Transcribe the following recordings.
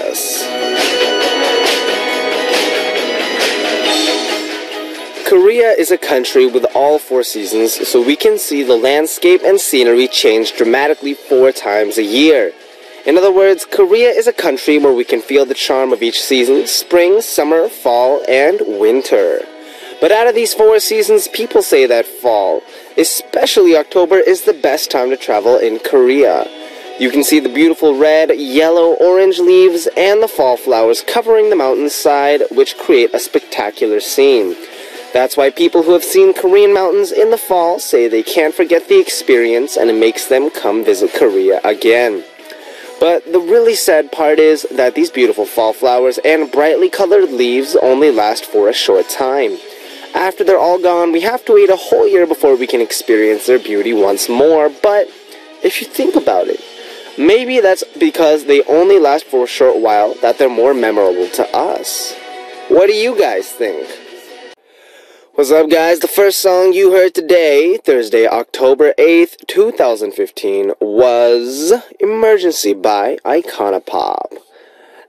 Access. Korea is a country with all 4 seasons, so we can see the landscape and scenery change dramatically 4 times a year. In other words, Korea is a country where we can feel the charm of each season: spring, summer, fall, and winter. But out of these 4 seasons, people say that fall, especially October, is the best time to travel in Korea. You can see the beautiful red, yellow, orange leaves and the fall flowers covering the mountainside, which create a spectacular scene. That's why people who have seen Korean mountains in the fall say they can't forget the experience, and it makes them come visit Korea again. But the really sad part is that these beautiful fall flowers and brightly colored leaves only last for a short time. After they're all gone, we have to wait a whole year before we can experience their beauty once more. But if you think about it, maybe that's because they only last for a short while that they're more memorable to us. What do you guys think? What's up, guys? The first song you heard today, Thursday, October 8th, 2015, was Emergency by Iconopop.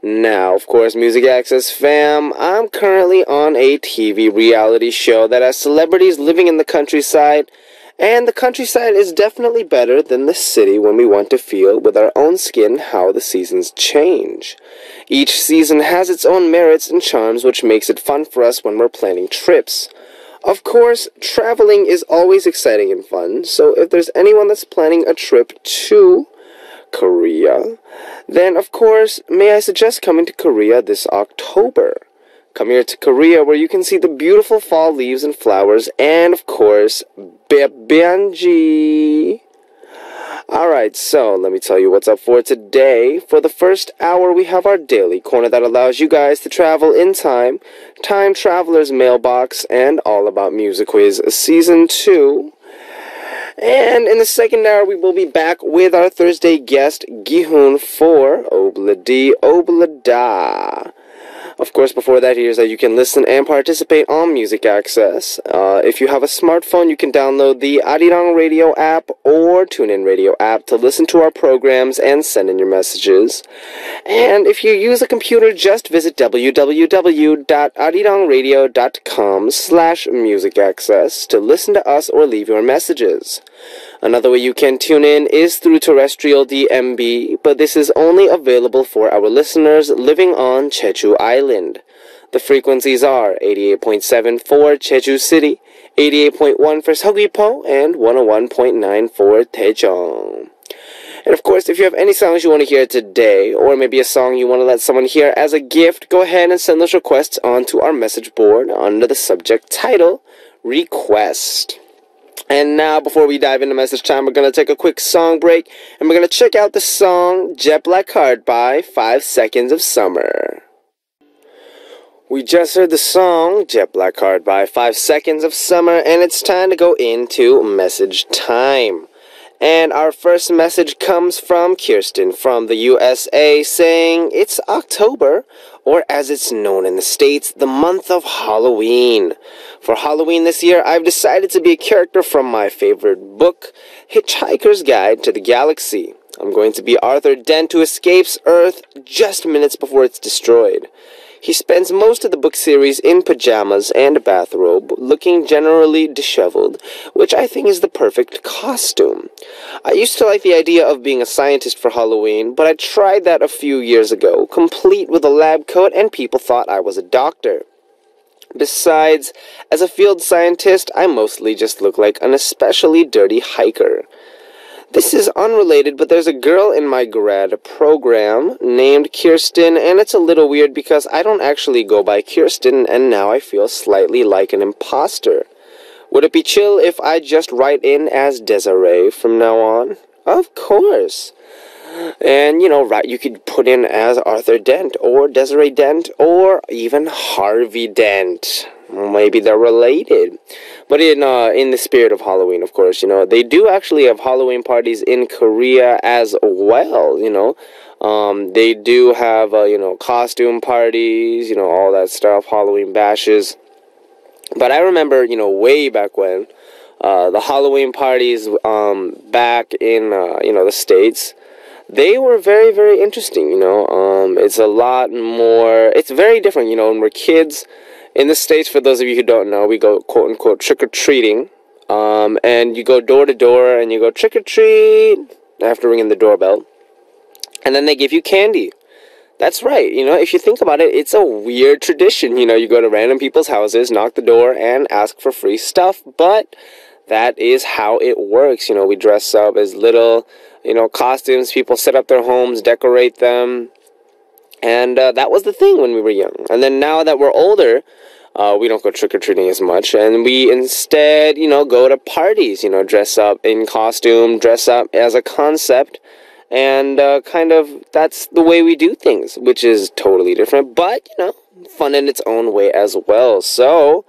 Now, of course, Music Access fam, I'm currently on a TV reality show that has celebrities living in the countryside, and the countryside is definitely better than the city when we want to feel with our own skin how the seasons change. Each season has its own merits and charms, which makes it fun for us when we're planning trips. Of course, traveling is always exciting and fun, so if there's anyone that's planning a trip to Korea, then of course, may I suggest coming to Korea this October. Come here to Korea where you can see the beautiful fall leaves and flowers, and of course, Benji. Alright, so let me tell you what's up for today. For the first hour, we have our daily corner that allows you guys to travel in time, Time Traveler's Mailbox, and All About Music Quiz Season 2. And in the second hour, we will be back with our Thursday guest, Gihoon, for Obladi Oblada. Of course, before that, here's how you can listen and participate on Music Access. If you have a smartphone, you can download the Arirang Radio app or TuneIn Radio app to listen to our programs and send in your messages. And if you use a computer, just visit www.arirangradio.com/musicaccess to listen to us or leave your messages. Another way you can tune in is through terrestrial DMB, but this is only available for our listeners living on Jeju Island. The frequencies are 88.7 for Jeju City, 88.1 for Seogwipo, and 101.9 for Daejeon. And of course, if you have any songs you want to hear today, or maybe a song you want to let someone hear as a gift, go ahead and send those requests onto our message board under the subject title, Request. And now, before we dive into message time, we're going to take a quick song break, and we're going to check out the song Jet Black Heart by 5 Seconds of Summer. We just heard the song Jet Black Heart by 5 Seconds of Summer, and it's time to go into message time. And our first message comes from Kirsten from the USA, saying it's October, or as it's known in the States, the month of Halloween. For Halloween this year, I've decided to be a character from my favorite book, Hitchhiker's Guide to the Galaxy. I'm going to be Arthur Dent, who escapes Earth just minutes before it's destroyed. He spends most of the book series in pajamas and a bathrobe, looking generally disheveled, which I think is the perfect costume. I used to like the idea of being a scientist for Halloween, but I tried that a few years ago, complete with a lab coat, and people thought I was a doctor. Besides, as a field scientist, I mostly just look like an especially dirty hiker. This is unrelated, but there's a girl in my grad program named Kirsten, and it's a little weird because I don't actually go by Kirsten, and now I feel slightly like an imposter. Would it be chill if I just write in as Desiree from now on? Of course. And, you could put in as Arthur Dent, or Desiree Dent, or even Harvey Dent. Maybe they're related. But in the spirit of Halloween, of course, they do actually have Halloween parties in Korea as well, They do have, costume parties, all that stuff, Halloween bashes. But I remember, way back when, the Halloween parties back in, the States, they were very, very interesting, it's a lot more, it's very different, when we're kids. In the States, for those of you who don't know, we go, quote-unquote, trick-or-treating, and you go door-to-door, and you go trick-or-treat after ringing the doorbell, and then they give you candy. That's right, if you think about it, it's a weird tradition. You go to random people's houses, knock the door, and ask for free stuff, but that is how it works. We dress up as little, costumes. People set up their homes, decorate them, and that was the thing when we were young. And then now that we're older, we don't go trick-or-treating as much, and we instead, go to parties, dress up in costume, dress up as a concept, and kind of that's the way we do things, which is totally different, but, fun in its own way as well. So,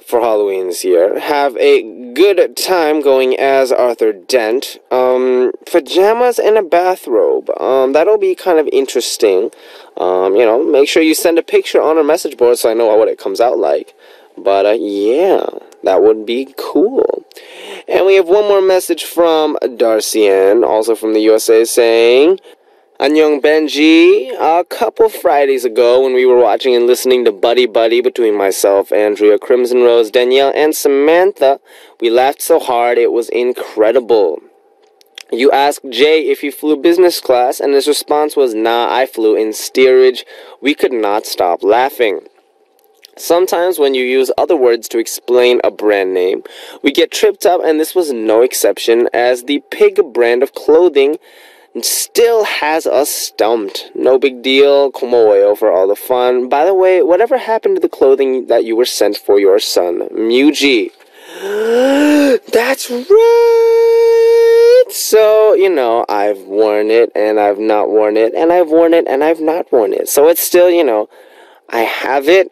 for Halloween this year, have a good time going as Arthur Dent. Pajamas and a bathrobe. That'll be kind of interesting. Make sure you send a picture on our message board so I know what it comes out like. But, yeah, that would be cool. And we have one more message from Darcy Ann, also from the USA, saying, Annyeong Benji, a couple Fridays ago when we were watching and listening to Buddy Buddy between myself, Andrea, Crimson Rose, Danielle, and Samantha, we laughed so hard it was incredible. You asked Jay if he flew business class, and his response was, nah, I flew in steerage. We could not stop laughing. Sometimes when you use other words to explain a brand name, we get tripped up, and this was no exception, as the Pig brand of clothing still has us stumped. No big deal, komoeo for all the fun. By the way, whatever happened to the clothing that you were sent for your son, Muji? That's right! So, I've worn it, and I've not worn it, and I've worn it, and I've not worn it. So it's still, I have it.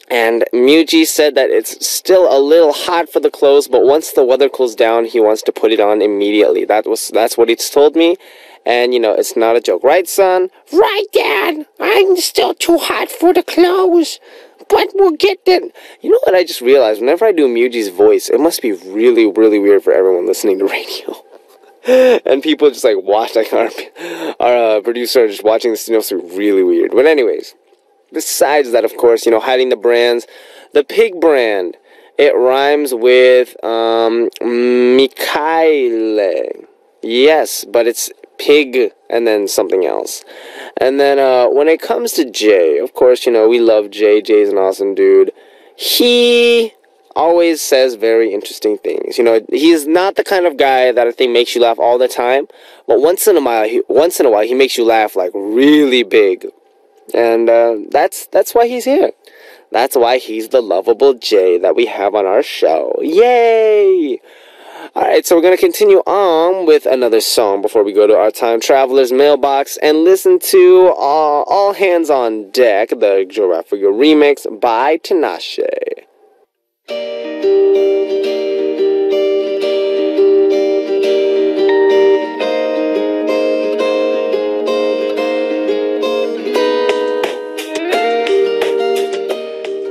And Muji said that it's still a little hot for the clothes, but once the weather cools down, he wants to put it on immediately. That's what he's told me. And, it's not a joke. Right, son? Right, Dad. I'm still too hot for the clothes. But we'll get that. You know what I just realized? Whenever I do Muji's voice, it must be really, really weird for everyone listening to radio. And people just, watch, our producer just watching this, must be really weird. But anyways. Besides that, of course, hiding the brands. The Pig brand, it rhymes with Mikhail. Yes, but it's Pig and then something else. And then when it comes to Jay, of course, we love Jay. Jay's an awesome dude. He always says very interesting things. He's not the kind of guy that I think makes you laugh all the time. But once in a while, he makes you laugh really big. And that's why he's here. That's why he's the lovable Jay that we have on our show. Yay! Alright, so we're going to continue on with another song before we go to our Time Traveler's mailbox and listen to All Hands on Deck, the Geographical remix by Tinashe.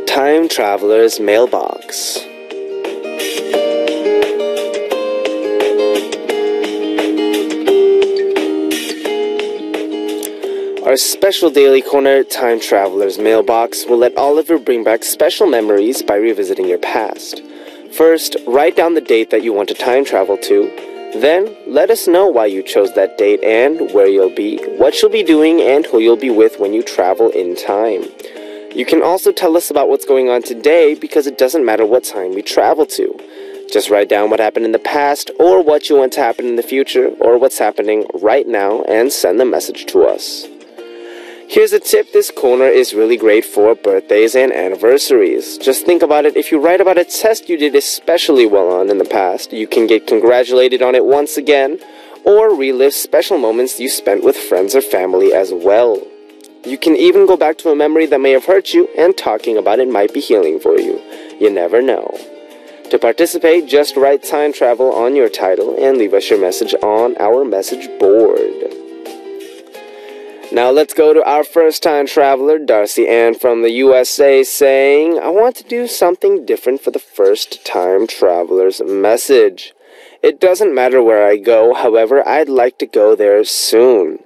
Time Traveler's mailbox. Our special daily corner, Time Traveler's mailbox, will let Oliver bring back special memories by revisiting your past. First, write down the date that you want to time travel to. Then, let us know why you chose that date and where you'll be, what you'll be doing, and who you'll be with when you travel in time. You can also tell us about what's going on today because it doesn't matter what time we travel to. Just write down what happened in the past or what you want to happen in the future or what's happening right now and send the message to us. Here's a tip, this corner is really great for birthdays and anniversaries. Just think about it, if you write about a test you did especially well on in the past, you can get congratulated on it once again or relive special moments you spent with friends or family as well. You can even go back to a memory that may have hurt you, and talking about it might be healing for you. You never know. To participate, just write time travel on your title and leave us your message on our message board. Now let's go to our first time traveler, Darcy Ann from the USA, saying, I want to do something different for the first time traveler's message. It doesn't matter where I go, however, I'd like to go there soon.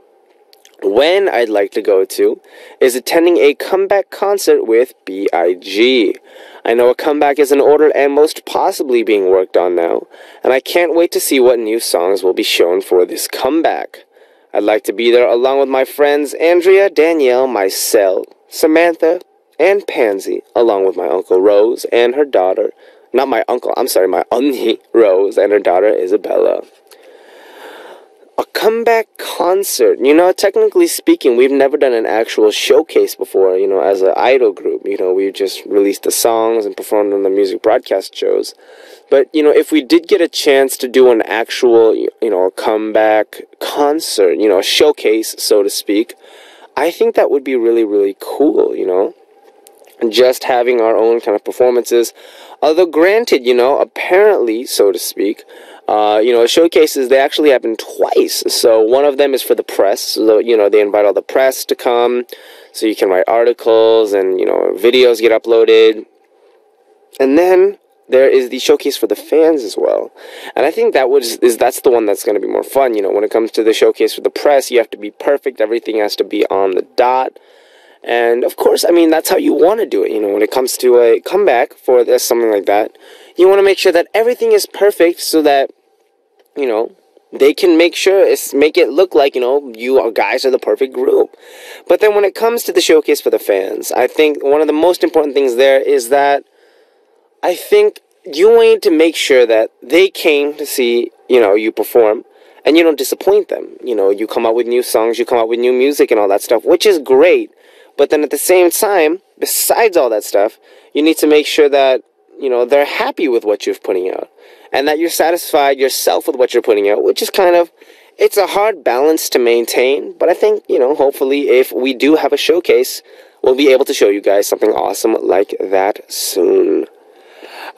when I'd like to go to is attending a comeback concert with B.I.G. I know a comeback is in order and most possibly being worked on now, and I can't wait to see what new songs will be shown for this comeback. I'd like to be there along with my friends Andrea, Danielle, Mycel, Samantha, and Pansy, along with my Uncle Rose and her daughter. Not my uncle, I'm sorry, my auntie Rose and her daughter Isabella. A comeback concert. Technically speaking, we've never done an actual showcase before, as an idol group. We just released the songs and performed on the music broadcast shows. But, if we did get a chance to do an actual, a comeback concert, a showcase, so to speak, I think that would be really, really cool, just having our own kind of performances. Although granted, apparently, so to speak, showcases, they actually happen twice. So one of them is for the press. So, they invite all the press to come so you can write articles and, videos get uploaded. And then there is the showcase for the fans as well. And I think that's the one that's going to be more fun. When it comes to the showcase for the press, you have to be perfect. Everything has to be on the dot. And of course, that's how you want to do it. When it comes to a comeback for something like that, you want to make sure that everything is perfect so that, they can make it look like, you guys are the perfect group. But then when it comes to the showcase for the fans, I think one of the most important things there is that I think you need to make sure that they came to see, you perform, and you don't disappoint them. You come out with new songs, you come out with new music and all that stuff, which is great. But then at the same time, besides all that stuff, you need to make sure that, they're happy with what you're putting out. And that you're satisfied yourself with what you're putting out, which is it's a hard balance to maintain. But I think, hopefully if we do have a showcase, we'll be able to show you guys something awesome like that soon.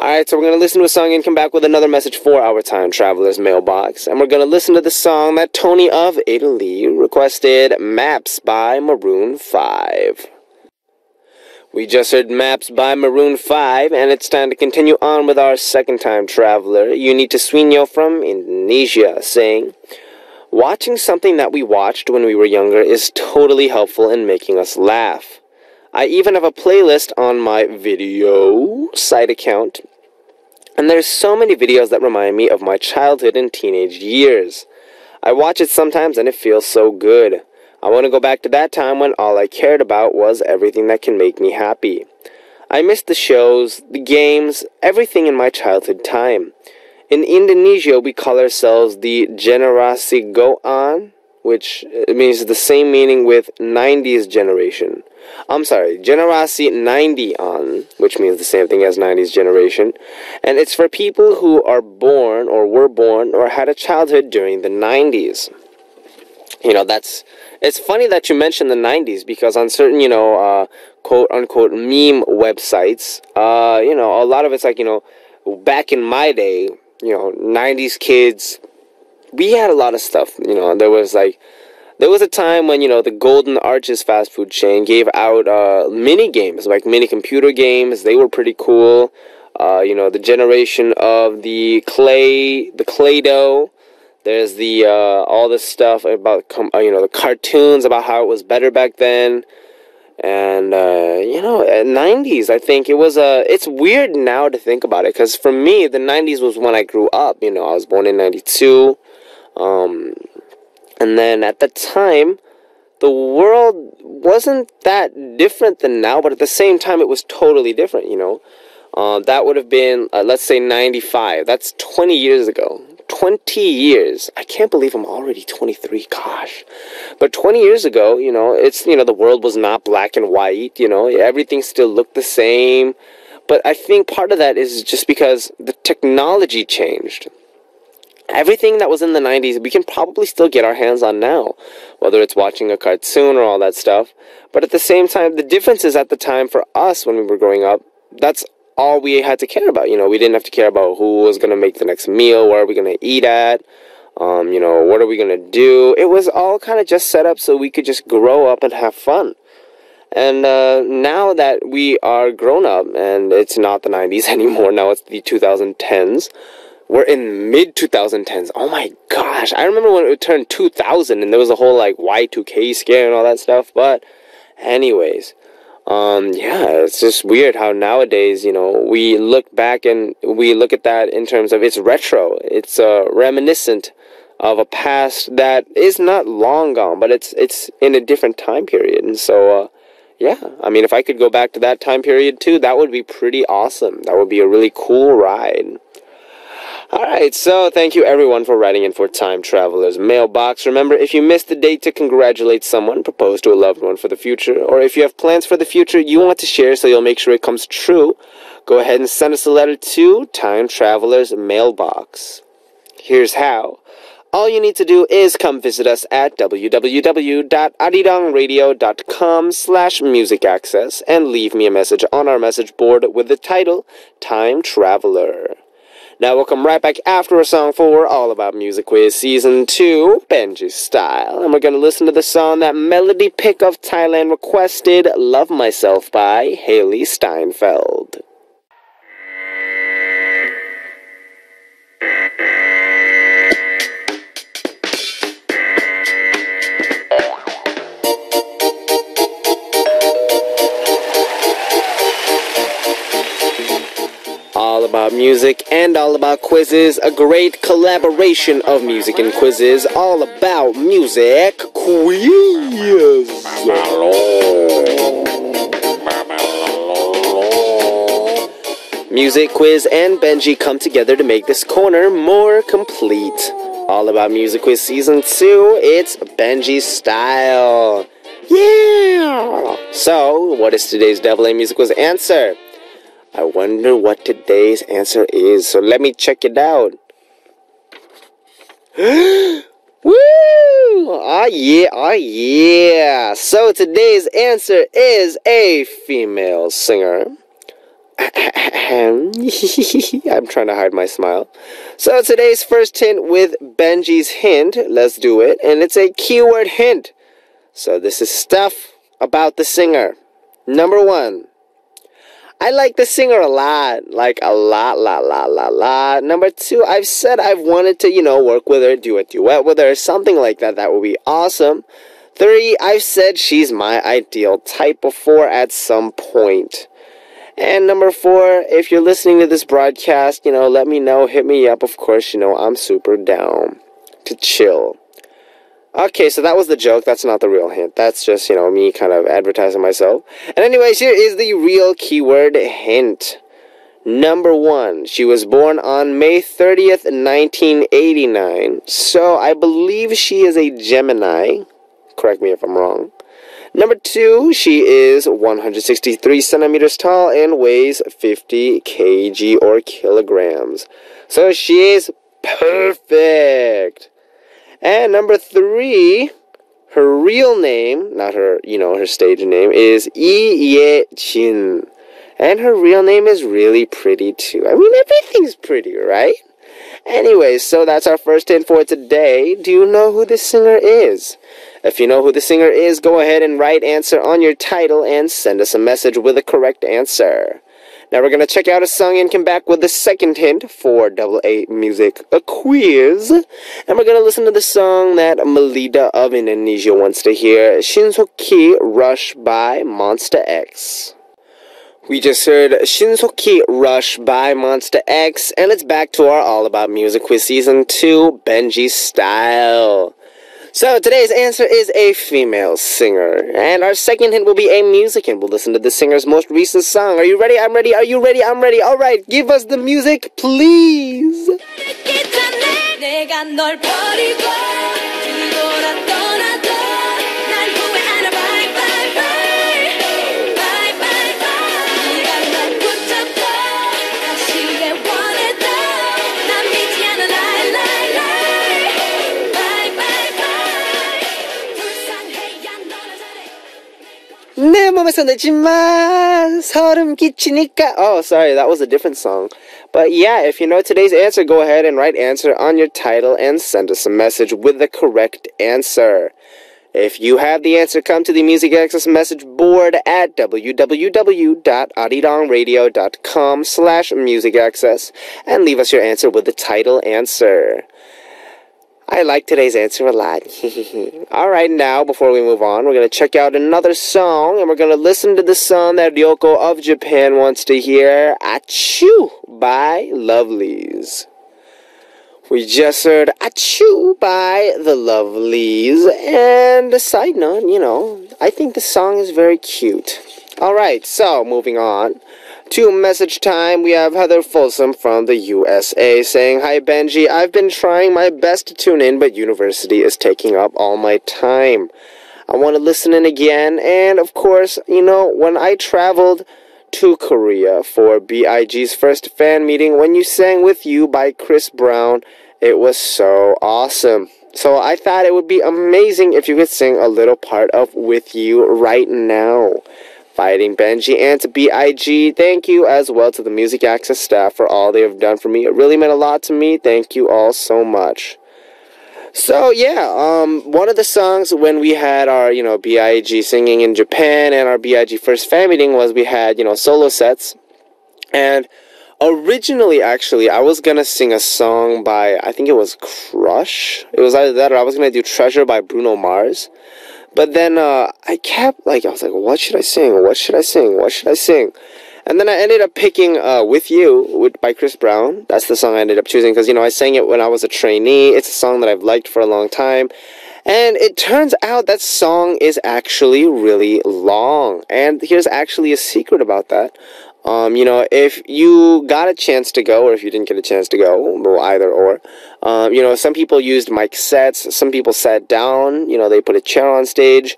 Alright, so we're going to listen to a song and come back with another message for our Time Traveler's mailbox. And we're going to listen to the song that Tony of Italy requested, Maps by Maroon 5. We just heard Maps by Maroon 5, and it's time to continue on with our second time traveler, Unita Suino from Indonesia, saying, watching something that we watched when we were younger is totally helpful in making us laugh. I even have a playlist on my video site account, and there's so many videos that remind me of my childhood and teenage years. I watch it sometimes and it feels so good. I want to go back to that time when all I cared about was everything that can make me happy. I miss the shows, the games, everything in my childhood time. In Indonesia, we call ourselves the Generasi Goan, which means the same meaning with 90s generation. I'm sorry, Generasi 90an, which means the same thing as 90s generation. And it's for people who are born or were born or had a childhood during the 90s. It's funny that you mentioned the 90s because on certain, quote-unquote meme websites, a lot of it's like, back in my day, 90s kids, we had a lot of stuff, there was a time when, the Golden Arches fast food chain gave out mini games, like mini computer games. They were pretty cool. The generation of the Play-Doh. There's the all this stuff about the cartoons about how it was better back then, and at 90s I think it was it's weird now to think about it because for me the 90s was when I grew up. I was born in 92, and then at the time the world wasn't that different than now, but at the same time it was totally different. That would have been let's say 95. That's 20 years ago. 20 years. I can't believe I'm already 23. Gosh. But 20 years ago, it's, the world was not black and white. Everything still looked the same. But I think part of that is just because the technology changed. Everything that was in the 90s, we can probably still get our hands on now. Whether it's watching a cartoon or all that stuff. But at the same time, the difference is at the time for us when we were growing up, that's all we had to care about. We didn't have to care about who was going to make the next meal, where are we going to eat at, what are we going to do. It was all kind of just set up so we could just grow up and have fun. And now that we are grown up, and it's not the 90s anymore, now it's the 2010s, we're in mid 2010s. Oh my gosh. I remember when it turned 2000 and there was a whole like Y2K scare and all that stuff. But anyways, yeah, it's just weird how nowadays, we look back and we look at that in terms of it's retro. It's reminiscent of a past that is not long gone, but it's in a different time period. And so, yeah, I mean, if I could go back to that time period too, that would be pretty awesome. That would be a really cool ride. Alright, so thank you everyone for writing in for Time Traveler's Mailbox. Remember, if you missed the date to congratulate someone, propose to a loved one for the future, or if you have plans for the future you want to share so you'll make sure it comes true, go ahead and send us a letter to Time Traveler's Mailbox. Here's how. All you need to do is come visit us at www.arirangradio.com/musicaccess and leave me a message on our message board with the title Time Traveler. Now we'll come right back after a song for All About Music Quiz Season 2, Benji Style. And we're going to listen to the song that Melody Pick of Thailand requested, Love Myself by Haley Steinfeld. All about music and all about quizzes, a great collaboration of music and quizzes, all about music quiz. Music, quiz, and Benji come together to make this corner more complete. All about music quiz season 2, it's Benji Style. Yeah! So, what is today's Double A Music Quiz answer? I wonder what today's answer is, so let me check it out. Woo! Oh yeah. So today's answer is a female singer. I'm trying to hide my smile. So today's first hint with Benji's hint, let's do it, and it's a keyword hint. So this is stuff about the singer. Number 1. I like the singer a lot. Like a lot. Number 2, I've said I've wanted to, work with her, do a duet with her, something like that. That would be awesome. 3, I've said she's my ideal type before at some point. And number 4, if you're listening to this broadcast, let me know, hit me up. Of course, I'm super down to chill. Okay, so that was the joke. That's not the real hint. That's just, me kind of advertising myself. And anyways, here is the real keyword hint. Number 1, she was born on May 30th, 1989. So I believe she is a Gemini. Correct me if I'm wrong. Number 2, she is 163 centimeters tall and weighs 50 kg or kilograms. So she is perfect. And number 3, her real name, not her, her stage name, is Lee Ye-jin. And her real name is really pretty too. I mean, everything's pretty, right? Anyways, so that's our first hint for today. Do you know who this singer is? If you know who the singer is, go ahead and write answer on your title and send us a message with the correct answer. Now we're going to check out a song and come back with the second hint for Double A Music Quiz. And we're going to listen to the song that Melida of Indonesia wants to hear, Shinsoki Rush by Monster X. We just heard Shinsoki Rush by Monster X, and it's back to our All About Music Quiz Season 2, Benji Style. So today's answer is a female singer, and our second hint will be a music hint. We'll listen to the singer's most recent song. Are you ready? I'm ready. Are you ready? I'm ready. All right, give us the music, please. 내 몸에 손대지 마 소름 끼치니까. Oh, sorry, that was a different song. But yeah, if you know today's answer, go ahead and write answer on your title and send us a message with the correct answer. If you have the answer, come to the Music Access message board at www.arirang.radio.com/musicaccess and leave us your answer with the title answer. I like today's answer a lot. Alright, now, before we move on, we're going to check out another song, and we're going to listen to the song that Ryoko of Japan wants to hear, Achoo by Lovelies. We just heard Achoo by the Lovelies, and a side note, I think the song is very cute. Alright, so, moving on to message time. We have Heather Folsom from the USA saying, "Hi Benji, I've been trying my best to tune in, but university is taking up all my time. I want to listen in again, and of course, when I traveled to Korea for BIG's first fan meeting, when you sang With You by Chris Brown, it was so awesome. So I thought it would be amazing if you could sing a little part of With You right now. Fighting Benji, and to BIG, thank you as well to the Music Access staff for all they have done for me. It really meant a lot to me. Thank you all so much." So yeah, one of the songs when we had our, BIG singing in Japan and our BIG first fan meeting was we had, solo sets. And originally, actually, I was gonna sing a song by, I think it was Crush. It was either that or I was gonna do Treasure by Bruno Mars. But then I was like, what should I sing? What should I sing? What should I sing? And then I ended up picking With You by Chris Brown. That's the song I ended up choosing because, I sang it when I was a trainee. It's a song that I've liked for a long time. And it turns out that song is actually really long. And here's actually a secret about that. If you got a chance to go, or if you didn't get a chance to go, well, either or, some people used mic sets, some people sat down, they put a chair on stage.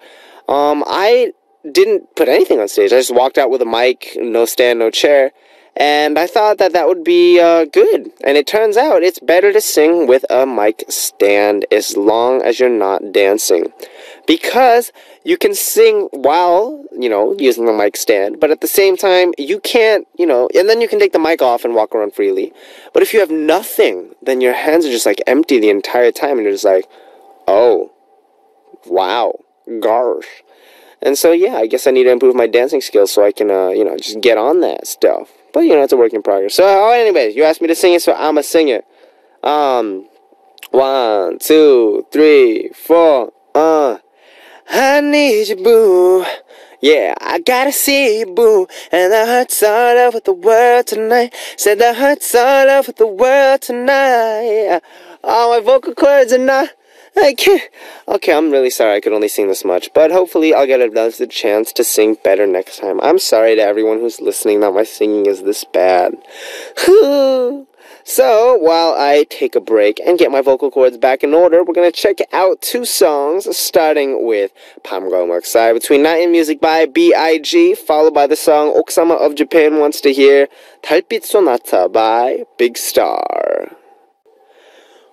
I didn't put anything on stage. I just walked out with a mic, no stand, no chair, and I thought that would be good. And it turns out it's better to sing with a mic stand as long as you're not dancing. Because you can sing while, using the mic stand, but at the same time, you can't, and then you can take the mic off and walk around freely. But if you have nothing, then your hands are just, empty the entire time, and you're just like, oh, wow, gosh. And so, yeah, I guess I need to improve my dancing skills so I can, just get on that stuff. But, it's a work in progress. So, anyways, you asked me to sing it, so I'ma sing it. 1, 2, 3, 4, I need you, boo. Yeah, I gotta see you, boo. And the heart's all over the world tonight. Said the heart's all over the world tonight. All my vocal cords are not. I can't. Okay, I'm really sorry I could only sing this much. But hopefully I'll get another chance to sing better next time. I'm sorry to everyone who's listening that my singing is this bad. So, while I take a break and get my vocal cords back in order, we're going to check out 2 songs, starting with Pamgwa Maksai Between Night and Music by BIG, followed by the song Okusama of Japan wants to hear 달빛 Sonata by Big Star.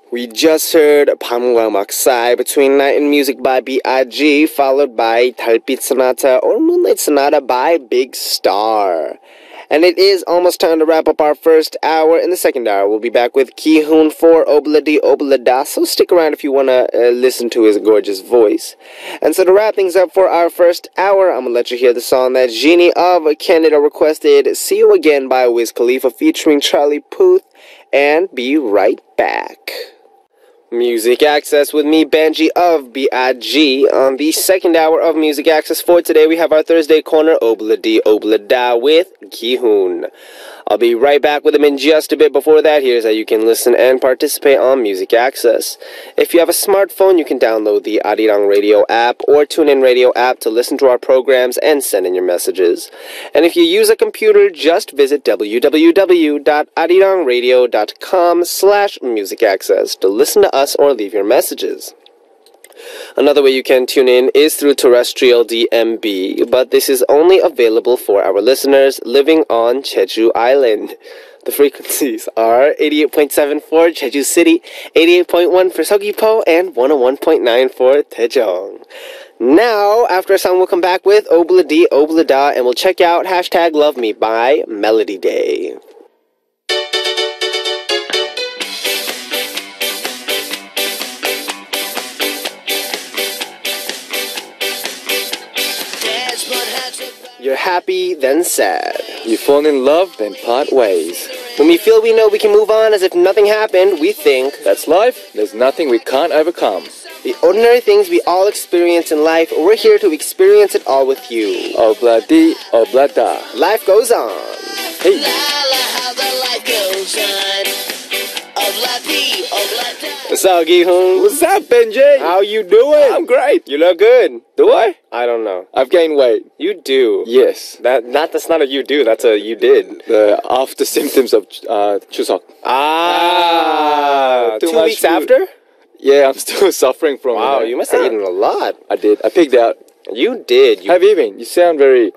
We just heard Pamgwa Maksai Between Night and Music by BIG, followed by 달빛 Sonata or Moonlight Sonata by Big Star. And it is almost time to wrap up our first hour. In the second hour, we'll be back with Ki-hoon for Obladi Oblada, so stick around if you want to listen to his gorgeous voice. And so to wrap things up for our first hour, I'm going to let you hear the song that Genie of Canada requested, See You Again by Wiz Khalifa featuring Charlie Puth, and be right back. Music Access with me, Benji of B.I.G. On the second hour of Music Access for today, we have our Thursday corner, Obladi Oblada with Ki-hoon. I'll be right back with him in just a bit. Before that, here's how you can listen and participate on Music Access. If you have a smartphone, you can download the Arirang Radio app or TuneIn Radio app to listen to our programs and send in your messages. And if you use a computer, just visit www.arirangradio.com/musicaccess to listen to us or leave your messages. Another way you can tune in is through terrestrial DMB, but this is only available for our listeners living on Jeju Island. The frequencies are 88.7 for Jeju City, 88.1 for Seogwipo, and 101.9 for Daejeong. Now, after a song, we'll come back with Obladi Oblada, and we'll check out hashtag Love Me by Melody Day. You're happy, then sad. You fall in love, then part ways. When we feel we know we can move on as if nothing happened, we think That's life. There's nothing we can't overcome. the ordinary things we all experience in life, we're here to experience it all with you. Obladi, oblada. Life goes on. Hey. What's up, Gi-hoon? What's up, Benji? How you doing? I'm great. You look good. Do I? I don't know. I've gained weight. You do. Yes. That's not a you do. That's a you did. The after symptoms of Chuseok. Too 2 much weeks after? Yeah, I'm still suffering from it. Wow, you must have eaten a lot. I did. I pigged out. You did. Have you been? You sound very...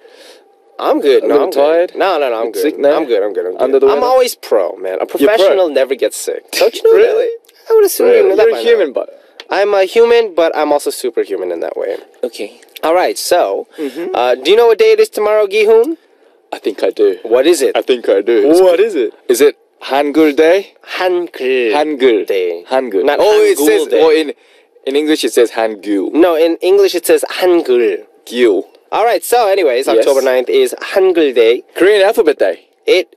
I'm good. No, I'm tired. Good. No, I'm good. Sick now? I'm good. I'm good. Under the I'm weather? always pro, man. A professional never gets sick. Don't you know Really? that? I would assume you know that You're by a now. human, but... I'm a human, but I'm also superhuman in that way. Okay. All right, so, do you know what day it is tomorrow, Gi-hoon? I think I do. What is it? I think I do. What is it? Is it Hangul Day? Hangul. Hangul Day. Hangul. Not it Hangul says... Day. Well, in English it says Hangul. No, in English it says Hangul. Gil. All right, so anyways, Yes. October 9th is Hangul Day. Korean Alphabet Day.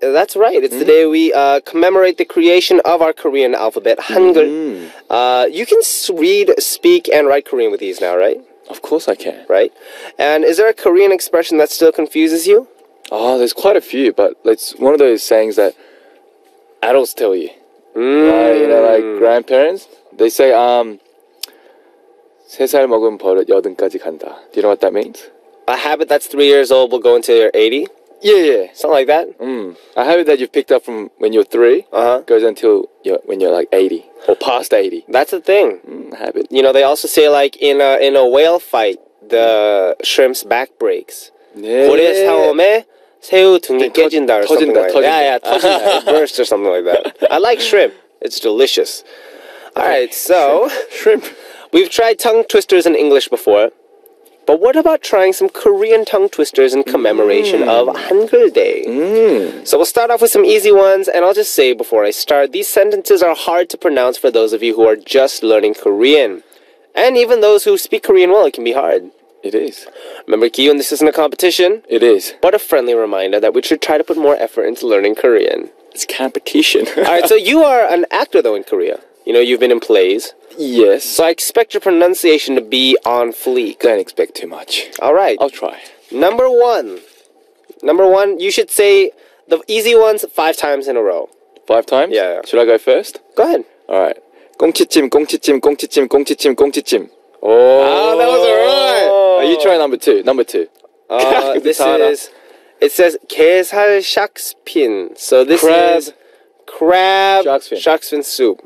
That's right. It's the day we commemorate the creation of our Korean alphabet, Hangul. You can read, speak, and write Korean with these now, right? Of course I can. Right? And is there a Korean expression that still confuses you? Oh, there's quite a few, but it's one of those sayings that adults tell you. You know, like grandparents. They say, 3살 먹은 버릇 80까지 간다. Do you know what that means? A habit that's 3 years old will go until you're 80? Yeah. Something like that? A habit that you've picked up from when you're 3 goes until when you're like 80 or past 80. That's the thing. Habit. You know, they also say, like, in a whale fight, the shrimp's back breaks. Yeah. 고래 사오매 새우 등이 깨진다 or something like that. 터진다. Yeah, 터진다. It bursts or something like that. I like shrimp. It's delicious. All right, so Shrimp. we've tried tongue twisters in English before, but what about trying some Korean tongue twisters in commemoration of Hangul Day? So we'll start off with some easy ones, and I'll just say before I start, these sentences are hard to pronounce for those of you who are just learning Korean. And even those who speak Korean well, it can be hard. It is. Remember, Kiyun, this isn't a competition. It is. What a friendly reminder that we should try to put more effort into learning Korean. It's competition. All right, so you are an actor, though, in Korea. You know, you've been in plays. Yes. So I expect your pronunciation to be on fleek. Don't expect too much. All right. I'll try. Number one, you should say the easy ones 5 times in a row. 5 times? Yeah. Should I go first? Go ahead. All right. 꽁치찜, 꽁치찜, 꽁치찜, 꽁치찜, 꽁치찜. Oh, that was alright. You try number 2. Number 2. It says 게살샥스핀. So this is crab shark's fin soup.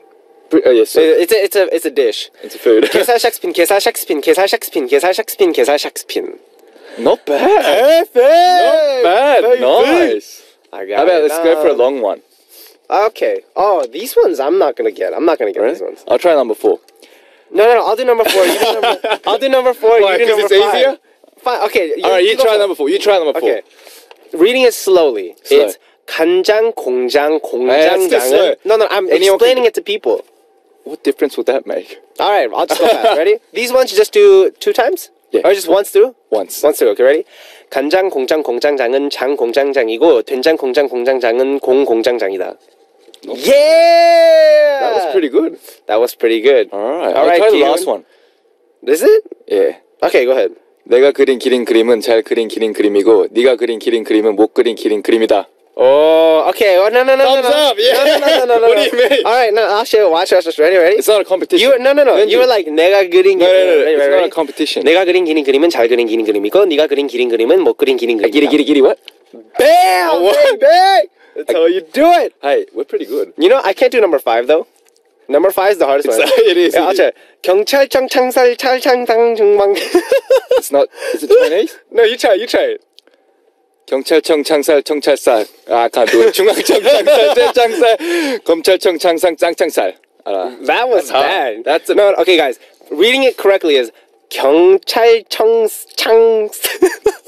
Yes. So It's a dish. it's a food. 게살샥스핀, 게살샥스핀, 게살샥스핀, 게살샥스핀, 게살샥스핀. Not bad. Not bad. Nice. I got How about it. let's go for a long one? Okay. Oh, these ones I'm not gonna get. I'm not gonna get these ones. I'll try number 4. No. I'll do number 4. You do number. I'll do number 4. Why, You do 'cause number it's 5. easier? Fine. Okay. All right, you try number 4. You try number 4. Okay. Reading it slowly. Slow. It's 간장, 공장, that's too slow. 공장장은. No. I'm Anyone explaining it to people. What difference would that make? All right. I'll just go fast. Ready? These ones you just do 2 times. Yeah. Or just once through. Once. Once through. Okay. Ready? 간장, 공장, 공장장은 장 공장장이고 된장, 공장, 공장장은 공 공장장이다. Yeah! That was pretty good. That was pretty good. All right. All I'll right, try the Kiyun. last one. Is it? Yeah. Okay, go ahead. 내가 그린 기린 그림은 잘 그린 기린 그림이고 네가 그린 기린 그림은 못 그린 기린 그림이다. Oh, okay. Oh, no. Thumbs up, yeah. No. What do you mean? All right, no, I'll show you. Watch. Ready? It's not a competition. No. Benji. You were like, 내가 그린 No. Ready, It's not ready? a competition. 내가 그린 기린 그림은 잘 그린 기린 그림이고 네가 그린 기린 그림은 못 그린 기린 그림이다. Giddy, what? Bam! What? Baby! That's how you do it. Hey, we're pretty good. You know, I can't do number 5 though. Number 5 is the hardest one. It is. Yeah, I'll try. 경찰청 창살 찰창당 중방. It's not. Is it Chinese? No, you try it. 경찰청 창살 청찰살. 아, 가도 중앙청 창살 짤창살. 검찰청 창상 짱창살. 알아. That was bad. That's no. Okay, guys. Reading it correctly is 경찰청 창.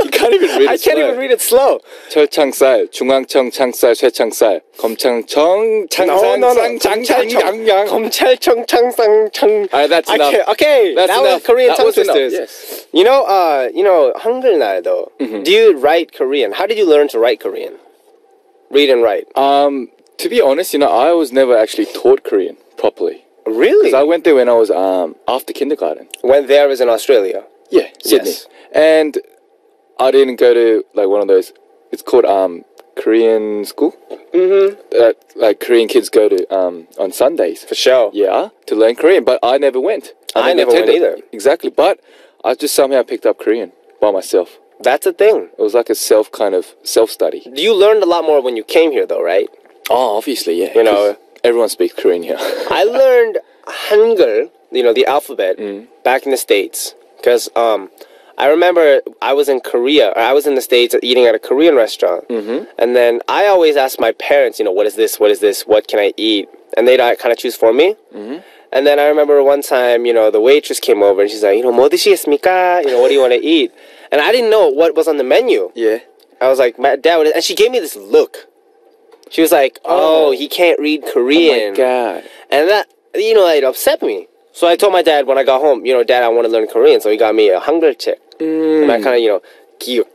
You can't even read it I can't even read it slow. 철창살, 중앙청 창살, 쇠창살, 검창청 창상상장장양. 검찰청 창상청. Alright, that's enough. Okay, That's that enough. was Korean That tongue was enough, twisters. yes. You know, 한글날 though. Do you write Korean? How did you learn to write Korean? Read and write. To be honest, I was never actually taught Korean properly. Really? Because I went there when I was after kindergarten. When there was in Australia. Yeah, Sydney. Yes. And I didn't go to like one of those. It's called Korean school. That like Korean kids go to on Sundays. For sure. Yeah, to learn Korean. But I never went. I never went attended. either. Exactly. But I just somehow picked up Korean by myself. That's a thing. It was like a self study. You learned a lot more when you came here though, right? Oh, obviously, yeah. You know, 'cause everyone speaks Korean here. I learned Hangul, the alphabet, back in the States. Because I remember I was in Korea, or I was in the States eating at a Korean restaurant. And then I always asked my parents, what is this? What is this? What can I eat? And they'd kind of choose for me. And then I remember one time, the waitress came over and she's like, 뭐 드시겠습니까? What do you want to eat? And I didn't know what was on the menu. Yeah. I was like, my dad, and she gave me this look. She was like, oh, he can't read Korean. Oh my God. And that, it upset me. So I told my dad when I got home, Dad, I want to learn Korean. So he got me a Hangul check. And I kind of, 기역,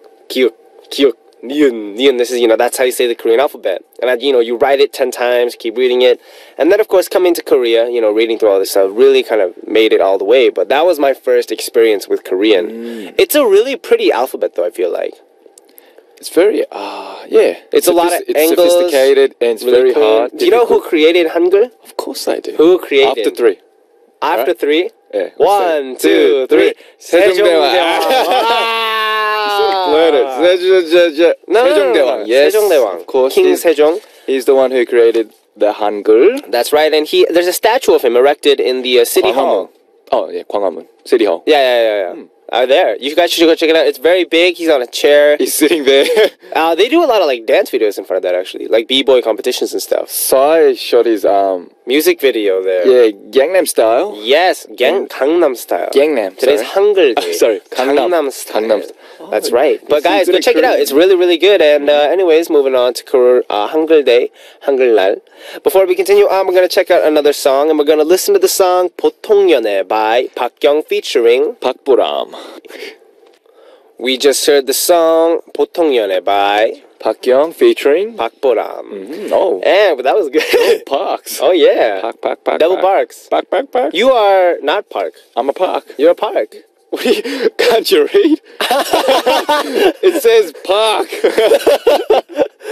니은, this is, that's how you say the Korean alphabet. And, you write it 10 times, keep reading it. And then, of course, coming to Korea, reading through all this stuff, really kind of made it all the way. But that was my first experience with Korean. It's a really pretty alphabet, though, I feel like. It's very, yeah. It's a lot of it's angles. sophisticated and it's Really very hard. Do you know who created Hangul? Of course I do. Who created? After 3. After Right? 3? Yeah. 1, 2, 3. 세종대왕. 세종대왕. Yes. 세종대왕. Of course. King Sejong. He's the one who created the Hangul. That's right. And there's a statue of him erected in the city hall. Oh, yeah, 광화문. City Hall. Yeah. There. You guys should go check it out. It's very big. He's on a chair. He's sitting there. They do a lot of dance videos in front of that actually, like b-boy competitions and stuff. Psy shot his Music video there. yeah, Gangnam Style. Yes, Gangnam Style. Gangnam. Today's Hangul Day. Sorry, Gangnam Style. Gangnam. That's right. But see, guys, good go at check it out. Korean. It's really, really good. And anyways, moving on to Hangul Day, Hangul 날. Before we continue on, we're going to check out another song. And we're going to listen to the song 보통연애 by 박경 featuring 박보람. We just heard the song 보통연애 by 박경 featuring 박보람. Oh. And that was good. Parks. Oh yeah. Park. Double barks. Park. You are not Park. I'm a park. You're a Park. Can't you read? It says park.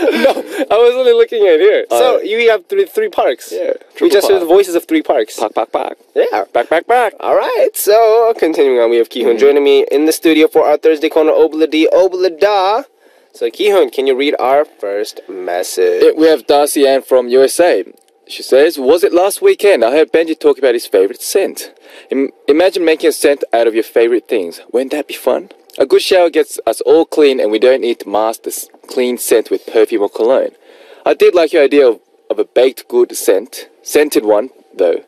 No, I was only looking at here. So you have three parks. Yeah. We just heard the voices of 3 parks. Park. Yeah. Back. All right. So continuing on, we have Ki-hoon joining me in the studio for our Thursday corner. Obla Da. So Ki-hoon, can you read our first message? We have Darcy Ann from USA. She says, was it last weekend? I heard Benji talk about his favorite scent. Imagine making a scent out of your favorite things. Wouldn't that be fun? A good shower gets us all clean and we don't need to mask this clean scent with perfume or cologne. I did like your idea of a baked good scented one though.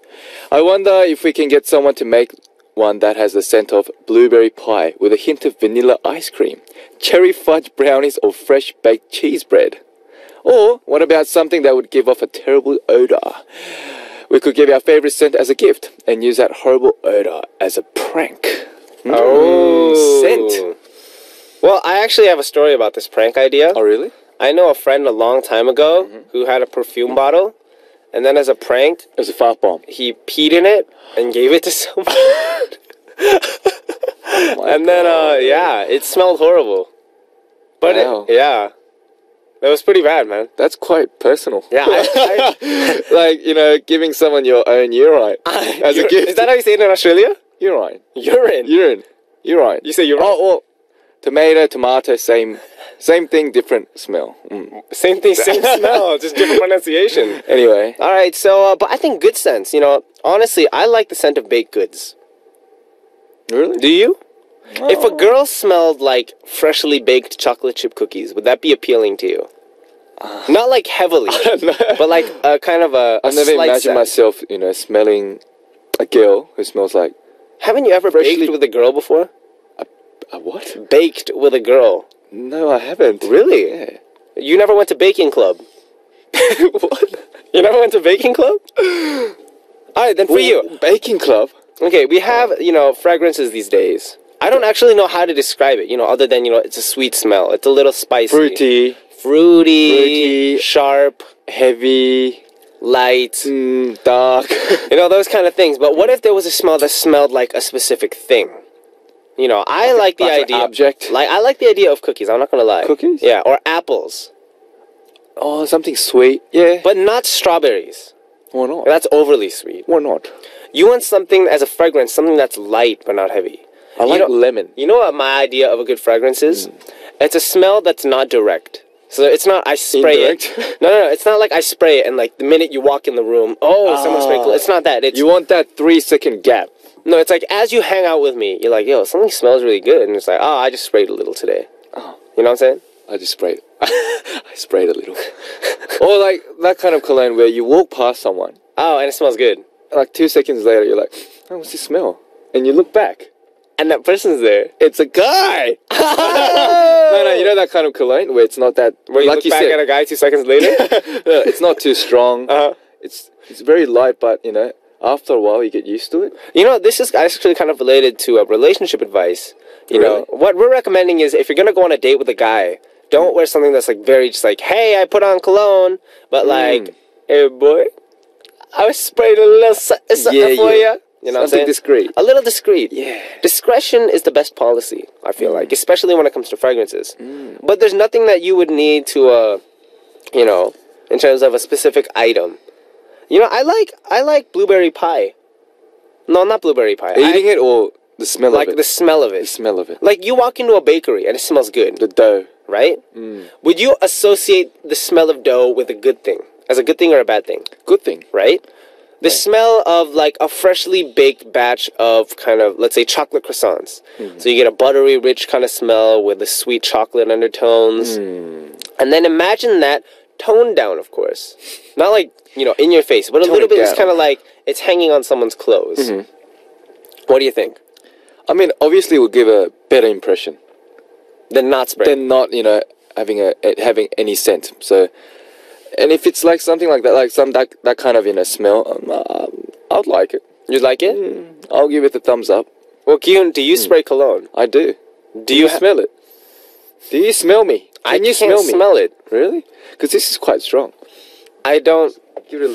I wonder if we can get someone to make one that has the scent of blueberry pie with a hint of vanilla ice cream, cherry fudge brownies or fresh baked cheese bread. Or what about something that would give off a terrible odor? We could give our favorite scent as a gift and use that horrible odor as a prank. Scent. Well, I actually have a story about this prank idea. Oh, really? I know a friend a long time ago who had a perfume bottle, and then as a prank, It was a fart bomb. he peed in it and gave it to someone. And then, it smelled horrible. But Wow. that was pretty bad, man. That's quite personal. Yeah, Like, giving someone your own urine as a gift. Is that how you say it in Australia? urine? Urine. Urine. You say urine? Oh, well, tomato, same thing, different smell. Same thing, same smell, just different pronunciation. Anyway. All right, so, but I think good scents, honestly, I like the scent of baked goods. Really? Do you? If a girl smelled like freshly baked chocolate chip cookies, would that be appealing to you? Not like heavily, but like a kind of a I've never slight imagined scent. myself, smelling a girl who smells like Haven't you ever Freshly- baked with a girl before? A what? Baked with a girl. No, I haven't. Really? Yeah. You never went to baking club? What? You never went to baking club? Alright, then for you. Baking club? Okay, we have, fragrances these days. I don't actually know how to describe it, other than, it's a sweet smell. It's a little spicy. Fruity. Sharp. Heavy. Light. Dark. Those kind of things. But what if there was a smell that smelled like a specific thing? I like the idea. An object. I like the idea of cookies, I'm not going to lie. Cookies? Yeah, or apples. Oh, something sweet. Yeah. But not strawberries. Why not? That's overly sweet. Why not? You want something as a fragrance, something that's light but not heavy. I like lemon. You know what my idea of a good fragrance is? It's a smell that's not direct. So it's not I spray Indirect? it. No. It's not like I spray it and like the minute you walk in the room, someone sprayed cologne. It's not that. It's You want that 3-second gap. No, it's like as you hang out with me, you're like, yo, something smells really good, and it's like, I just sprayed a little today. Oh. You know what I'm saying? I just sprayed. I sprayed a little. Or like that kind of cologne where you walk past someone. Oh, and it smells good. Like 2 seconds later, you're like, oh, what's this smell? And you look back. And that person's there. It's a guy! No, you know that kind of cologne where it's not that... Where you look back at a guy 2 seconds later? No, it's not too strong. It's very light, but, after a while you get used to it. This is actually kind of related to relationship advice. You Really? know, what we're recommending is if you're going to go on a date with a guy, don't wear something that's like very just like, hey, I put on cologne, but like, hey, boy, I sprayed a little something for you. You know what I'm saying? Discreet. A little discreet. Yeah. Discretion is the best policy, I feel like, especially when it comes to fragrances. But there's nothing that you would need to, in terms of a specific item. I like blueberry pie. No, not blueberry pie. Eating it or the smell of it? Like the smell of it. The smell of it. Like you walk into a bakery and it smells good. The dough. Right? Would you associate the smell of dough with a good thing? As a good thing or a bad thing? Good thing. Right? The smell of like a freshly baked batch of kind of, let's say, chocolate croissants. So you get a buttery, rich kind of smell with the sweet chocolate undertones. And then imagine that toned down, of course. Not like, in your face, but a little bit, it's kind of like it's hanging on someone's clothes. What do you think? I mean, obviously it would give a better impression. Than not spray. Than not, having any scent. So, and if it's like something like that, like that kind of smell, I'd like it. You'd like it? I'll give it the thumbs up. Well, Kyun, do you spray cologne? I do. Do you smell it? Do you smell me? I Can you can't smell it. Really? Because this is quite strong. I don't. Give it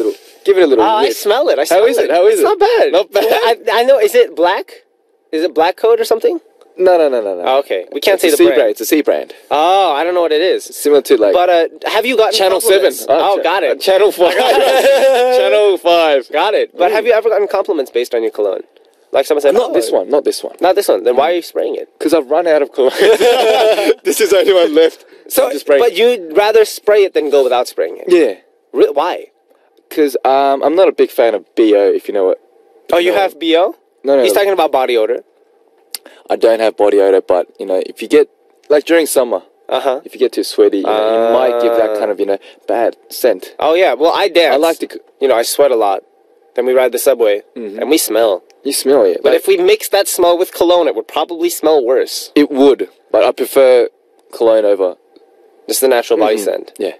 a little. I I smell it. How is it? It's not bad. Not bad. I know. Is it black? Is it black code or something? No. Oh, okay. We can't say It's the a brand. brand. It's a C brand. Oh, I don't know what it is. Similar to like. But have you gotten Channel compliments? 7. Oh, got it. Channel 5. Channel 5. Got it. But have you ever gotten compliments based on your cologne? Like someone said, Not this one. Not this one. Not this one. Then why are you spraying it? Because I've run out of cologne. This is the only one left. So, but you'd rather spray it than go without spraying it? Yeah. Why? Because I'm not a big fan of BO, if you know what. Oh, you have BO? No. He's talking about body odor. I don't have body odor, but, if you get, like during summer, if you get too sweaty, you might give that kind of, bad scent. Oh, yeah. Well, I dance. I like to... I sweat a lot. Then we ride the subway, and we smell. You smell it. But if we mix that smell with cologne, it would probably smell worse. It would, but I prefer cologne over... Just the natural body scent. Yeah.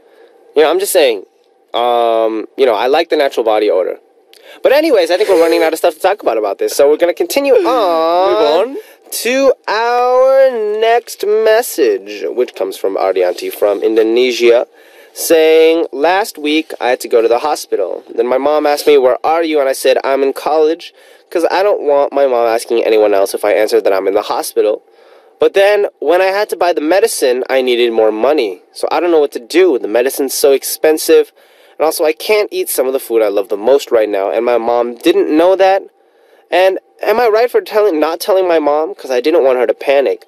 I'm just saying, I like the natural body odor. But anyways, I think we're running out of stuff to talk about this, so we're going to continue on. Move on. To our next message, which comes from Ardianti from Indonesia, saying, last week I had to go to the hospital. Then my mom asked me, where are you? And I said, I'm in college, because I don't want my mom asking anyone else if I answered that I'm in the hospital. But then, when I had to buy the medicine, I needed more money. So I don't know what to do. The medicine's so expensive. And also, I can't eat some of the food I love the most right now. And my mom didn't know that. And am I right for not telling my mom? Because I didn't want her to panic.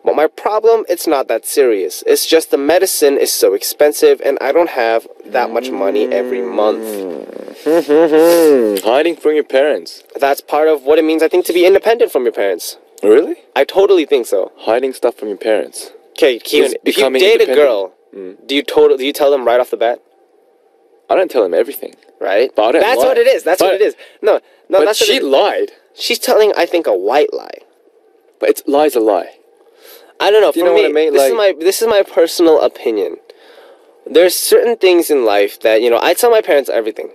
But my problem, it's not that serious. It's just the medicine is so expensive and I don't have that much money every month. Hiding from your parents. That's part of what it means, I think, to be independent from your parents. Really? I totally think so. Hiding stuff from your parents. Okay, Kyun, if you date a girl, do you tell them right off the bat? I don't tell them everything. Right? But I don't That's lie. what it is. That's what it is. No, But that's she lied. she's telling, I think, a white lie. But lie's a lie. I don't know. Do you for know me, what I mean? this is my personal opinion. There's certain things in life that, I tell my parents everything.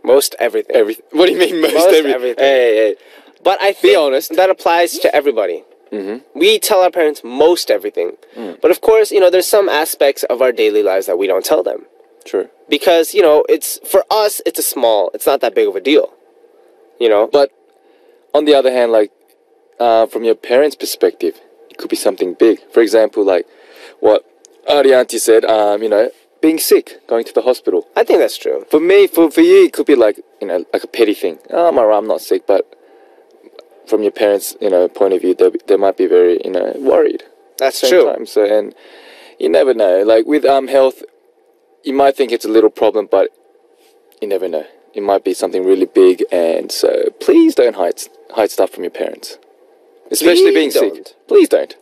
Most everything. What do you mean most everything? Hey. But I think be honest. That applies to everybody. Mm-hmm. We tell our parents most everything. But of course, there's some aspects of our daily lives that we don't tell them. True. Because, it's for us, it's not that big of a deal. But on the other hand, like, from your parents' perspective, it could be something big. For example, like what Arianti said, being sick, going to the hospital. I think that's true. For me, for you, it could be like, like a petty thing. Oh, I'm not sick, but from your parents, point of view, they might be very, worried. That's true. So, and you never know. Like with health, you might think it's a little problem, but you never know. It might be something really big, and so please don't hide stuff from your parents. Especially being sick. Please don't.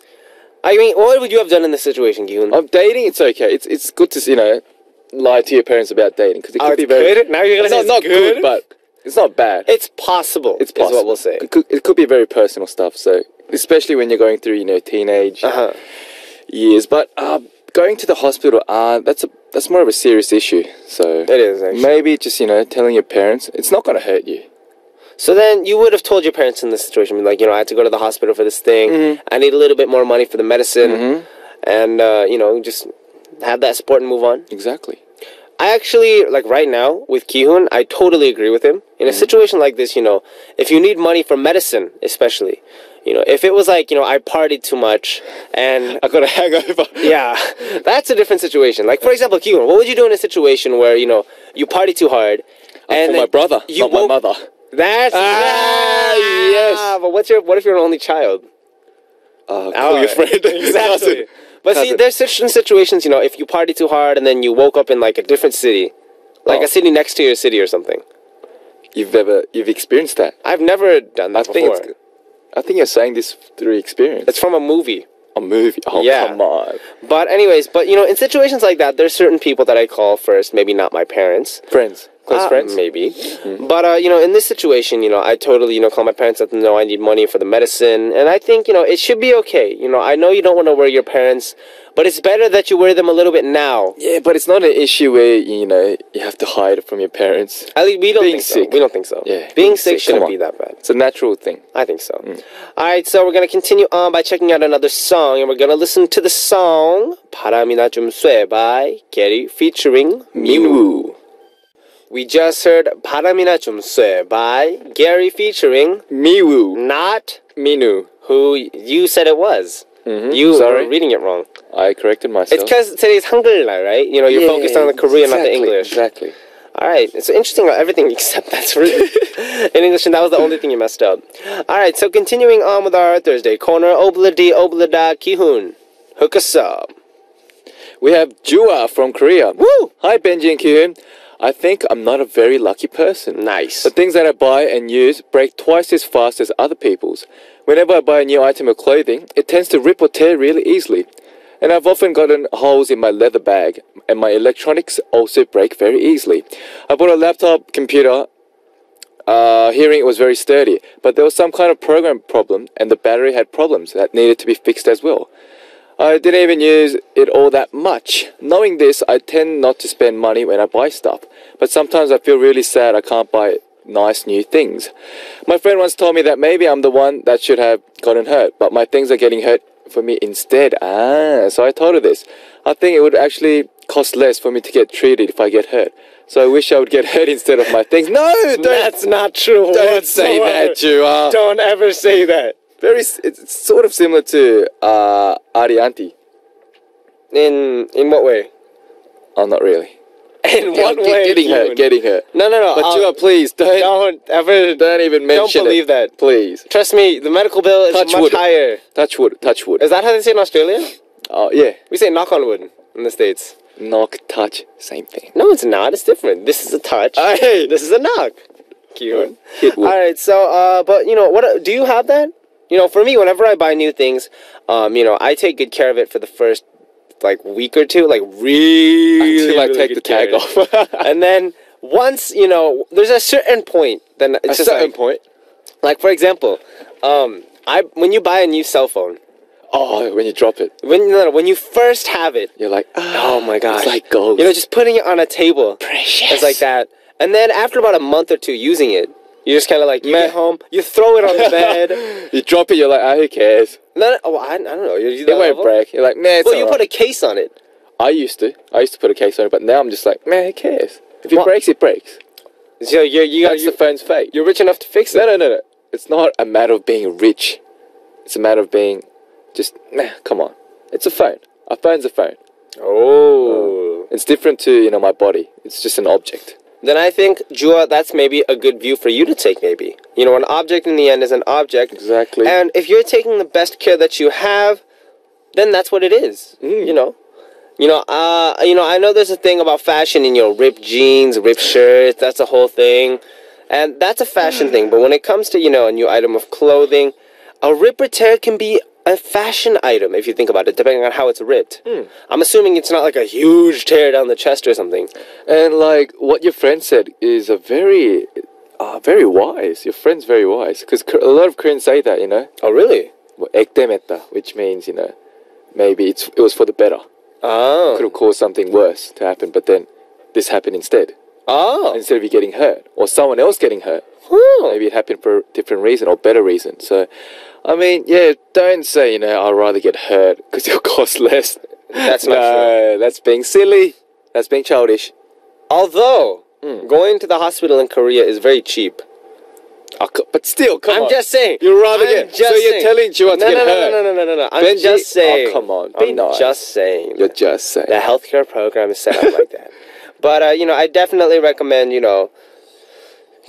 I mean, what would you have done in this situation, Gi-hun? Dating, it's okay. It's good to, lie to your parents about dating. Because it could be very... Good? Now you're going to say it's not good, but it's not bad. It's possible. It's possible. Is what we'll say. It could be very personal stuff. So, especially when you're going through, teenage years. But going to the hospital, that's more of a serious issue. So it is, actually. Maybe just, telling your parents, it's not going to hurt you. So then you would have told your parents in this situation, like, I had to go to the hospital for this thing. Mm-hmm. I need a little bit more money for the medicine. Mm-hmm. And, just have that support and move on. Exactly. I actually, like right now, with Ki-hun, I totally agree with him. In a situation like this, if you need money for medicine, especially, if it was like, I partied too much and... I got a hangover. Yeah, that's a different situation. Like, for example, Ki-hun, what would you do in a situation where, you party too hard and... For my brother, not my mother. That's yes. But what if you're an only child? Call your friend. Exactly. But see, there's certain situations, if you party too hard and then you woke up in like a different city, like a city next to your city or something. You've experienced that? I've never done that before. I think you're saying this through experience. It's from a movie. A movie? Oh, yeah. Come on. But anyways, in situations like that, there's certain people that I call first, maybe not my parents. Friends. Close friends? Maybe. Mm-hmm. But, in this situation, I totally, call my parents, let them know I need money for the medicine. And I think, it should be okay. I know you don't want to worry your parents, but it's better that you worry them a little bit now. Yeah, but it's not an issue where, you have to hide it from your parents. At least we don't think so. We don't think so. Yeah. Being sick shouldn't be that bad. It's a natural thing. I think so. Alright, so we're going to continue on by checking out another song, and we're going to listen to the song 바람이나 좀 쐬 by Gary featuring Minwoo. We just heard 바람이나 좀 쐬 by Gary featuring Minwoo, not Minwoo, who you said it was. Mm-hmm. You were reading it wrong. I corrected myself. It's because today's Hangul, right? You're focused on the Korean, not the English. Exactly. Alright, it's interesting how everything except that's written in English, and that was the only thing you messed up. Alright, so continuing on with our Thursday corner, Obladi Oblada Ki-hun. Hook us up. We have Jua from Korea. Woo! Hi, Benji and Ki-hun. I think I'm not a very lucky person. Nice. The things that I buy and use break twice as fast as other people's. Whenever I buy a new item of clothing, it tends to rip or tear really easily. And I've often gotten holes in my leather bag, and my electronics also break very easily. I bought a laptop computer, hearing it was very sturdy, but there was some kind of program problem, and the battery had problems that needed to be fixed as well. I didn't even use it all that much. Knowing this, I tend not to spend money when I buy stuff. But sometimes I feel really sad I can't buy nice new things. My friend once told me that maybe I'm the one that should have gotten hurt, but my things are getting hurt for me instead. So I told her this. I think it would actually cost less for me to get treated if I get hurt. So I wish I would get hurt instead of my things. No, that's not true. Don't say that, Jua. Don't ever say that. It's sort of similar to Arianti. In what way? Oh, not really. In what way? Getting hurt. No. But Jua, please don't even mention it. Don't believe that. Please. Trust me, the medical bill is much higher. Touch wood. Is that how they say it in Australia? Oh, yeah. We say knock on wood in the States. Knock, touch, same thing. No, it's not. It's different. This is a touch. Hey. This is a knock. Cute. Hit wood. Alright, so, but, what do you have that? For me, whenever I buy new things, I take good care of it for the first, week or two, really... Until I take the tag off. And then, once, there's a certain point, then it's a certain point? Like, for example, when you buy a new cell phone, Oh, when you drop it, when you first have it, you're like, oh my gosh. it's like gold. You know, just putting it on a table. Precious. It's like that. And then after about a month or two using it, you just kind of like, you Meh. get home, you throw it on the bed. You drop it, you're like, who cares? I don't know. It won't break. You're like, man, it's Well, you alright. put a case on it. I used to put a case on it, but now I'm just like, man, who cares? If it What? breaks, it breaks. So That's the phone's fate. you're rich enough to fix it. No. It's not a matter of being rich. It's a matter of being just, come on. It's a phone. A phone's a phone. Oh. It's different to, my body. It's just an object. Then I think, Jua, that's maybe a good view for you to take, maybe. You know, an object in the end is an object. Exactly. And if you're taking the best care that you have, then that's what it is. You know? I know there's a thing about fashion in ripped jeans, ripped shirts, that's a whole thing. And that's a fashion thing. But when it comes to, a new item of clothing, a rip or tear can be a fashion item, if you think about it, depending on how it's ripped. I'm assuming it's not like a huge tear down the chest or something. And like what your friend said is a very wise. Your friend's very wise. Because a lot of Koreans say that, Oh, really? 액땜했다, which means, maybe it was for the better. Oh. Could have caused something worse to happen, but then this happened instead. Oh. Instead of you getting hurt or someone else getting hurt. Huh. Maybe it happened for a different reason or better reason. So, I mean, yeah, don't say, I'd rather get hurt because it'll cost less. That's not true. That's being silly. That's being childish. Although, going to the hospital in Korea is very cheap. But still, come on. I'm just saying. You'd rather I'm get... just So you're saying. telling Jua to get hurt? No. I'm Benji? just saying. Oh, come on. I'm not. just saying. You're just saying. The healthcare program is set up like that. But, I definitely recommend,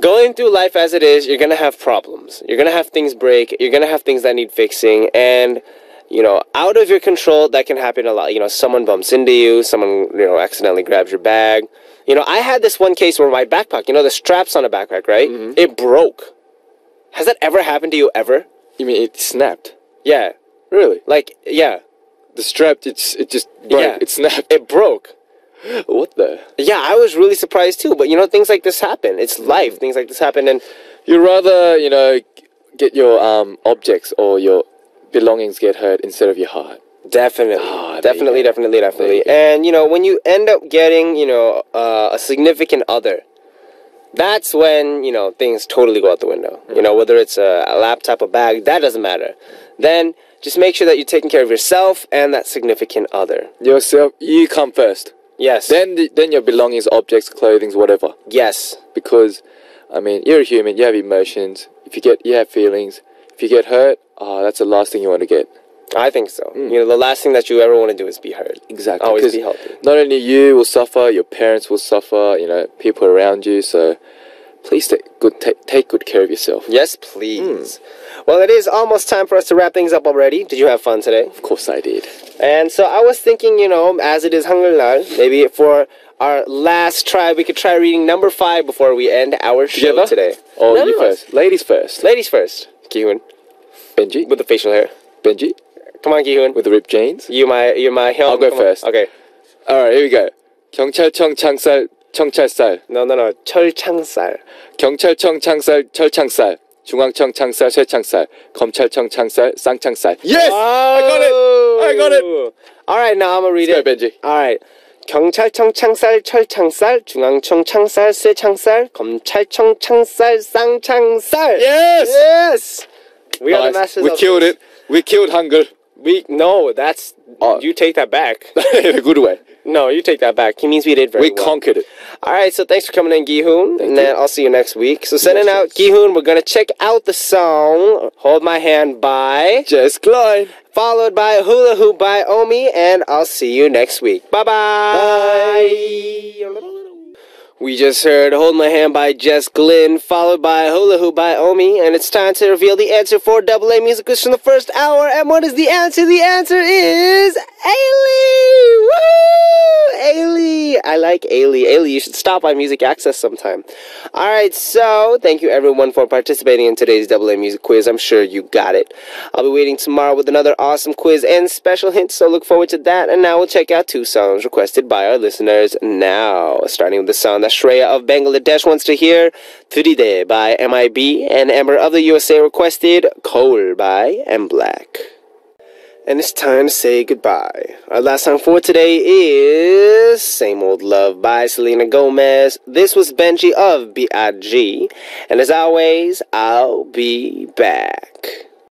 going through life as it is, you're going to have problems. You're going to have things break. You're going to have things that need fixing. And, out of your control, that can happen a lot. Someone bumps into you. Someone, accidentally grabs your bag. I had this one case where my backpack, the straps on a backpack, right? Mm-hmm. It broke. Has that ever happened to you, ever? You mean it snapped? Yeah. Really? Like, yeah. The strap, it just broke. Yeah. It snapped. It broke. What the? Yeah, I was really surprised too. But, things like this happen. It's life. Things like this happen. And You'd rather, get your objects or your belongings get hurt instead of your heart. definitely. There Definitely. you go. And, when you end up getting, a significant other, that's when, things totally go out the window. Whether it's a laptop, a bag, that doesn't matter. Then just make sure that you're taking care of yourself and that significant other. Yourself, you come first. Yes. Then your belongings, objects, clothing, whatever. Yes. Because, you're a human, you have emotions. You have feelings. If you get hurt, that's the last thing you want to get. I think so. The last thing that you ever want to do is be hurt. Exactly. Always 'Cause be healthy. not only you will suffer, your parents will suffer, people around you. So please take good care of yourself. Yes, please. Well, it is almost time for us to wrap things up already. Did you have fun today? Of course I did. And so I was thinking, as it is Hangul날, maybe for our last try, we could try reading number 5 before we end our show Together? today. Oh, No, you no. first. Ladies first. Ladies first. Ki-hoon, Benji. with the facial hair. Benji. Come on, Ki-hoon. With the ripped jeans. You're my hyung. I'll go Come on. first. Okay. Alright, here we go. 경찰청 창살 청찰살. No. 철창살. 경찰청 창살 철창살. 중앙청 창살 쇠창살. 검찰청 창살 쌍창살. Yes! I got it! All right, now I'm going to read Let's it. go, Benji. All right. 경찰청 창살, 철창살, 중앙청 창살, 쇠창살, 검찰청 창살, 쌍창살. Yes! We are the Nice. masters We of killed this. it. We killed Hangul. No, that's... Oh. You take that back. In a good way. No, you take that back. He means we did very We well. conquered it. All right, so thanks for coming in, Gi-hoon. Thank And then I'll see you next week. So sending Yes, out yes. Gi-hoon, we're going to check out the song Hold My Hand by... Just Klein. Followed by Hula Hoop by Omi, and I'll see you next week. Bye-bye. We just heard Hold My Hand by Jess Glynn, followed by Hula Hoop by Omi, and it's time to reveal the answer for AA Music Quiz from the first hour. And what is the answer? The answer is Ailey! Woo! Ailey! I like like Ailey. Ailey, you should stop by Music Access sometime. Alright, so thank you everyone for participating in today's Double A Music Quiz. I'm sure you got it. I'll be waiting tomorrow with another awesome quiz and special hints, so look forward to that. And now we'll check out 2 songs requested by our listeners now. Starting with the song that Shreya of Bangladesh wants to hear, Turide by MIB, and Amber of the USA requested Coal by M Black. And it's time to say goodbye. Our last song for today is Same Old Love by Selena Gomez. This was Benji of B.I.G. And as always, I'll be back.